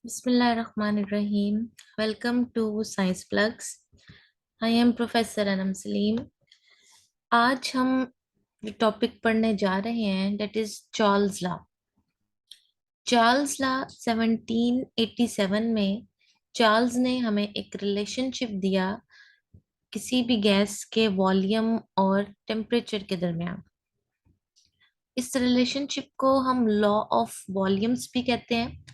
Bismillahirrahmanirrahim. Welcome to Science Plugs. I am Professor Anam Salim. आज हम topic पढ़ने जा रहे हैं that is Charles law. Charles law 1787 में चार्ल्स ने हमें एक रिलेशनशिप दिया किसी भी गैस के वॉल्यूम और टेम्परेचर के दरमियान। इस रिलेशनशिप को हम लॉ ऑफ वॉल्यूम्स भी कहते हैं।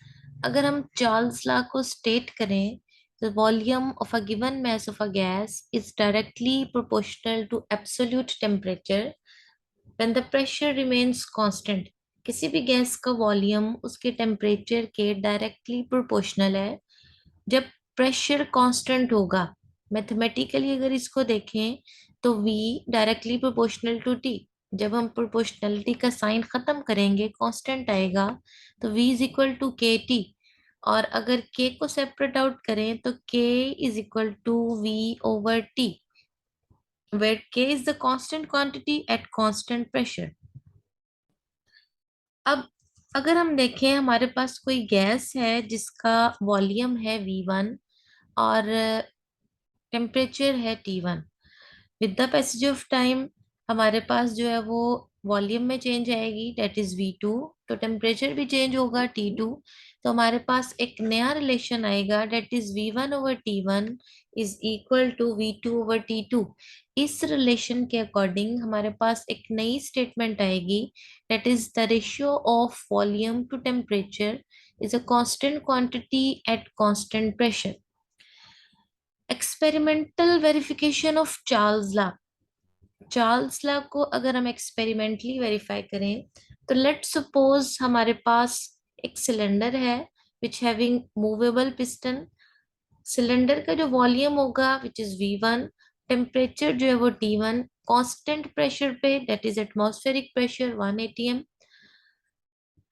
अगर हम चार्ल्स लॉ को स्टेट करें, the volume of a given mass of a gas is directly proportional to absolute temperature when the pressure remains constant। किसी भी गैस का वॉल्यूम उसके टेम्परेचर के डायरेक्टली प्रोपोर्शनल है जब प्रेशर कांस्टेंट होगा। मैथमेटिकली अगर इसको देखें तो V directly proportional to T। जब हम प्रोपोर्शनलिटी का साइन खत्म करेंगे कांस्टेंट आएगा, तो V is equal to K T. और अगर K को सेपरेट आउट करें तो K is equal to V over T, where K is the constant quantity at constant pressure। अब अगर हम देखें हमारे पास कोई गैस है जिसका वॉल्यूम है V1 और टेम्परेचर है T1। With the passage of time हमारे पास जो है वो वॉल्यूम में चेंज आएगी, डेट इज V2। तो टेम्परेचर भी चेंज होगा T2। तो हमारे पास एक नया रिलेशन आएगा, that is V1 over T1 is equal to V2 over T2। इस रिलेशन के अकॉर्डिंग हमारे पास एक नई स्टेटमेंट आएगी, that is the ratio of volume to temperature is a constant quantity at constant pressure. Experimental verification of Charles law. Charles law को अगर हम एक्सपेरिमेंटली वेरीफाई करें तो लेट सपोज हमारे पास एक सिलेंडर है which having movable piston. Cylinder का जो वॉल्यूम होगा विच इज V1, टेम्परेचर जो है वो T1, कांस्टेंट प्रेशर पे that is atmospheric pressure 1 atm।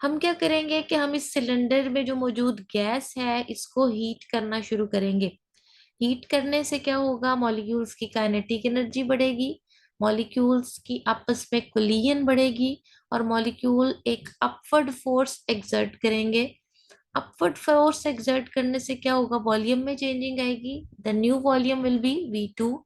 हम क्या करेंगे कि हम इस सिलेंडर में जो मौजूद गैस है इसको हीट करना शुरू करेंगे। हीट करने से क्या होगा, मॉलिक्यूल्स की काइनेटिक एनर्जी बढ़ेगी, मॉलिक्यूल्स की आपस में कोलिजन बढ़ेगी और मॉलिक्यूल एक अपवर्ड फोर्स एक्सर्ट करेंगे। अपवर्ड फोर्स एक्सर्ट करने से क्या होगा, वॉल्यूम में चेंजिंग आएगी, the new volume will be V2।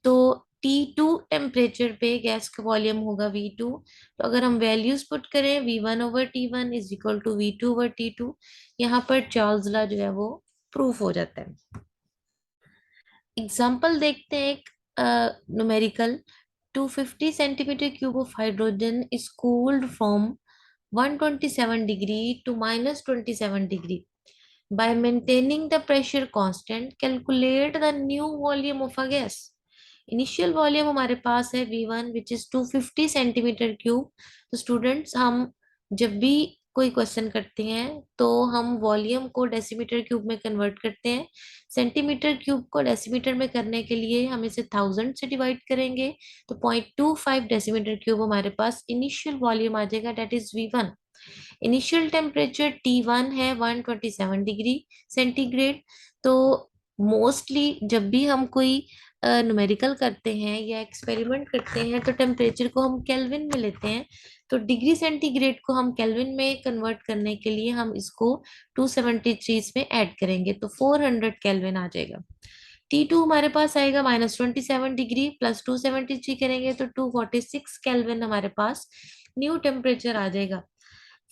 तो T2 टेम्परेचर पे गैस का वॉल्यूम होगा V2। तो अगर हम वैल्यूज पुट करें V1 over T1 is equal to V2 over T2, यहाँ पर चार्ल्स लॉ जो है वो प्रूफ हो जाता है। एग्जाम्पल देखते हैं एक numerical. 250 centimetre cube of hydrogen is cooled from 127 degree to -27 degree. By maintaining the pressure constant, calculate the new volume of a gas। Initial volume हमारे पास है V1 which is 250 centimetre cube. तो students हम जब भी कोई question करते हैं तो हम वॉल्यूम को डेसीमीटर क्यूब में कन्वर्ट करते हैं। सेंटीमीटर क्यूब को डेसीमीटर में करने के लिए हम इसे 1000 से डिवाइड करेंगे, तो 0.25 डेसीमीटर क्यूब हमारे पास इनिशियल वॉल्यूम आ जाएगा, date is V1। Initial temperature T1 है 127 डिग्री सेंटीग्रेड। तो मोस्टली जब भी हम कोई न्यूमेरिकल करते हैं या एक्सपेरिमेंट करते हैं तो टेम्परेचर को हम केल्विन में लेते हैं। तो डिग्री सेंटीग्रेड को हम केल्विन में कन्वर्ट करने के लिए हम इसको 273 में ऐड करेंगे, तो 400 केल्विन आ जाएगा। T2 हमारे पास आएगा -27 डिग्री प्लस 273 करेंगे तो 246 केल्विन हमारे पास न्यू टेम्परेचर आ जाएगा।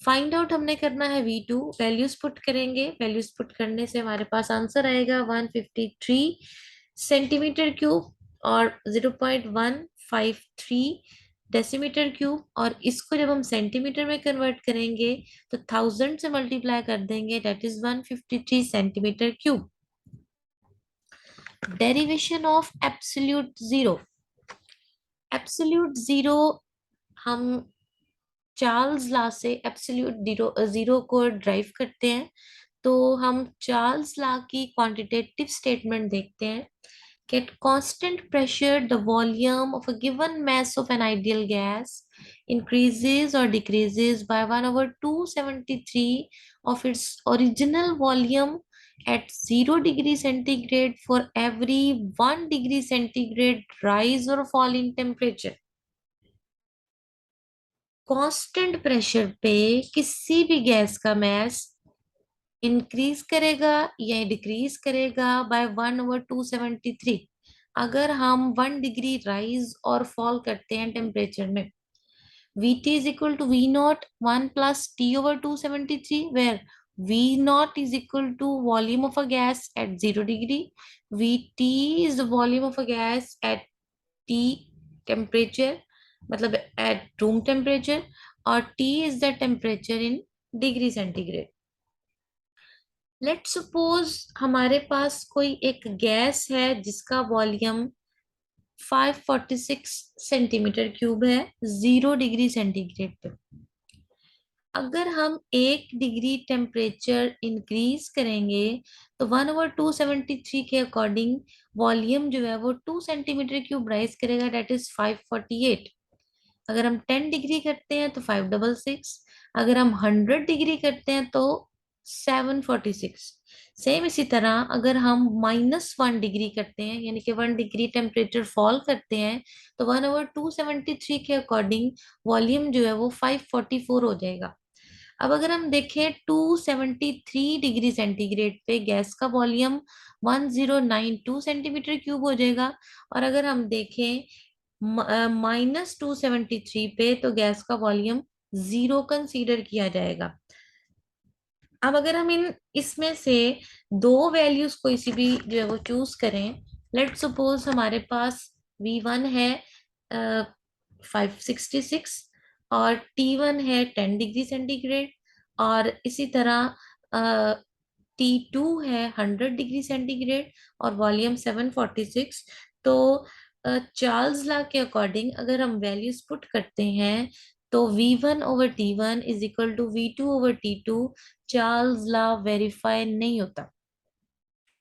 फाइंड आउट हमने करना है V2, वैल्यूज पुट करेंगे, वैल्यूज पुट करने से हमारे पास आंसर आएगा 153 सेंटीमीटर क्यूब और 0.153 डेसीमीटर क्यूब। और इसको जब हम सेंटीमीटर में कन्वर्ट करेंगे तो 1000 से मल्टीप्लाई कर देंगे, that is 153 centimetre cube. Derivation of absolute zero. Absolute zero हम चार्ल्स लॉ से एब्सोल्यूट जीरो जीरो को ड्राइव करते हैं। तो हम चार्ल्स लॉ की क्वांटिटेटिव स्टेटमेंट देखते हैं कि at constant pressure the volume of a given mass of an ideal gas increases or decreases by 1 over 273 of its original volume at 0 degree centigrade for every 1 degree centigrade rise or fall in temperature। Constant pressure पे किसी भी gas का mass increase करेगा या decrease करेगा bye 1/273। अगर हम 1 degree rise और फॉल करते हैं टेम्परेचर में, Vt is equal to V naught 1 plus T over 273, where V naught is equal to volume of a gas at 0 degree. Vt is the volume of a gas at T temperature, मतलब at room temperature, और T is the temperature in degree centigrade. Let's suppose हमारे पास कोई एक gas है जिसका volume 546 centimetre cube है 0 degree centigrade पे। अगर हम 1 डिग्री टेम्परेचर इंक्रीज करेंगे तो 1/273 के अकॉर्डिंग वॉल्यूम जो है वो 2 सेंटीमीटर क्यूब राइज करेगा, डेट इज 548। अगर हम 10 डिग्री करते हैं तो 566। अगर हम 100 डिग्री करते हैं तो 746। सेम इसी तरह अगर हम -1 डिग्री करते हैं, यानी कि 1 डिग्री टेम्परेचर फॉल करते हैं, तो 1/273 के अकॉर्डिंग वॉल्यूम जो है वो 544 हो जाएगा। अब अगर हम देखें 273 डिग्री सेंटीग्रेड पे गैस का वॉल्यूम 1092 सेंटीमीटर क्यूब हो जाएगा, और अगर हम देखें -273 पे तो गैस का वॉल्यूम 0 कंसीडर किया जाएगा। अब अगर हम इन इसमें से दो वैल्यूज कोई सी भी जो है वो चूज करें, लेट सपोज हमारे पास V1 है 566 और T1 है 10 डिग्री सेंटीग्रेड, और इसी तरह T2 है 100 डिग्री सेंटीग्रेड और वॉल्यूम 746। तो चार्ल्स लॉ के अकॉर्डिंग अगर हम वैल्यूज पुट करते हैं तो V1/T1 is equal to V2/T2। Charles law verify नहीं होता,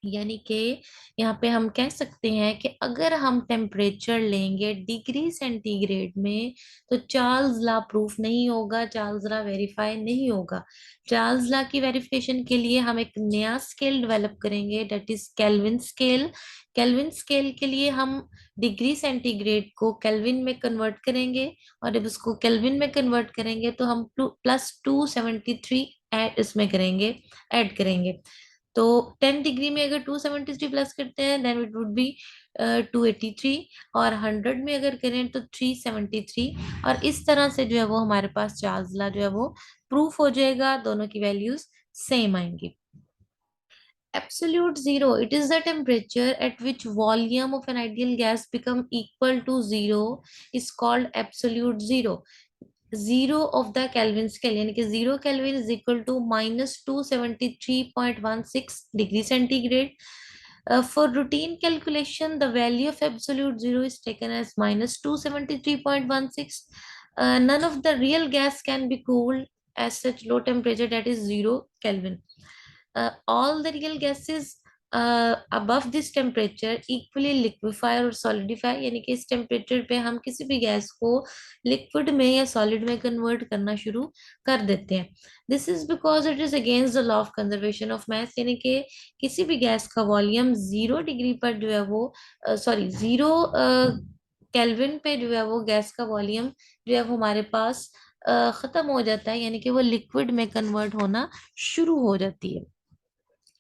यानी कि यहाँ पे हम कह सकते हैं कि अगर हम टेम्परेचर लेंगे डिग्री सेंटीग्रेड में तो चार्ल्स लॉ प्रूफ नहीं होगा, चार्ल्स लॉ वेरीफाई नहीं होगा। चार्ल्स लॉ की वेरिफिकेशन के लिए हम एक नया स्केल डेवलप करेंगे, that is Kelvin scale. Kelvin scale के लिए हम डिग्री सेंटीग्रेड को केल्विन में कन्वर्ट करेंगे, और जब उसको केल्विन में कन्वर्ट करेंगे तो हम +273 इसमें करेंगे, ऐड करेंगे। तो 10 डिग्री में अगर 273 प्लस करते हैं देन इट वुड बी 283, और 100 में अगर करें तो 373। और इस तरह से जो है वो हमारे पास चार्ल्स लॉ जो है वो प्रूफ हो जाएगा, दोनों की वैल्यूज सेम आएंगी। Absolute zero, it is the temperature at which volume of an ideal gas become equal to zero is called absolute zero. Zero of the Kelvin scale, यानी कि 0 Kelvin is equal to -273.16 degree centigrade. For routine calculation, the value of absolute zero is taken as -273.16. None of the real gas can be cooled at such low temperature, that is 0 Kelvin. All the real gases above this temperature equally liquefy और solidify, यानी कि इस temperature पे हम किसी भी gas को liquid में या सॉलिड में कन्वर्ट करना शुरू कर देते हैं। This is because it is against the law of conservation of mass, यानी कि किसी भी गैस का वॉल्यूम 0 डिग्री पर जो है वो 0 केल्विन पे जो है वो गैस का वॉल्यूम जो है वो हमारे पास खत्म हो जाता है, यानी कि वो लिक्विड में कन्वर्ट होना शुरू हो जाती है।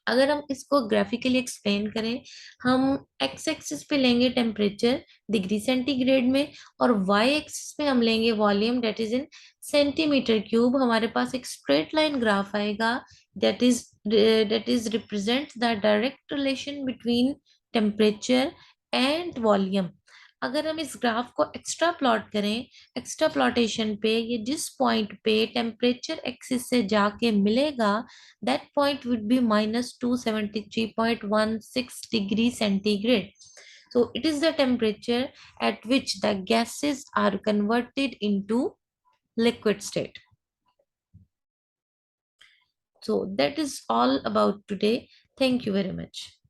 अगर हम इसको ग्राफिकली एक्सप्लेन करें, हम एक्स एक्सिस पे लेंगे टेम्परेचर डिग्री सेंटीग्रेड में, और वाई एक्सिस पे हम लेंगे volume, that is in centimetre cube. हमारे पास एक स्ट्रेट लाइन ग्राफ आएगा, that is represent the direct relation between temperature and volume. अगर हम इस ग्राफ को एक्स्ट्रा प्लॉट करें, एक्स्ट्रा प्लॉटेशन पे ये जिस पॉइंट पे टेम्परेचर एक्सिस से जाके मिलेगा, that point would be -273.16 degree centigrade. So it is the temperature at which the gases are converted into liquid state. So that is all about today. Thank you very much.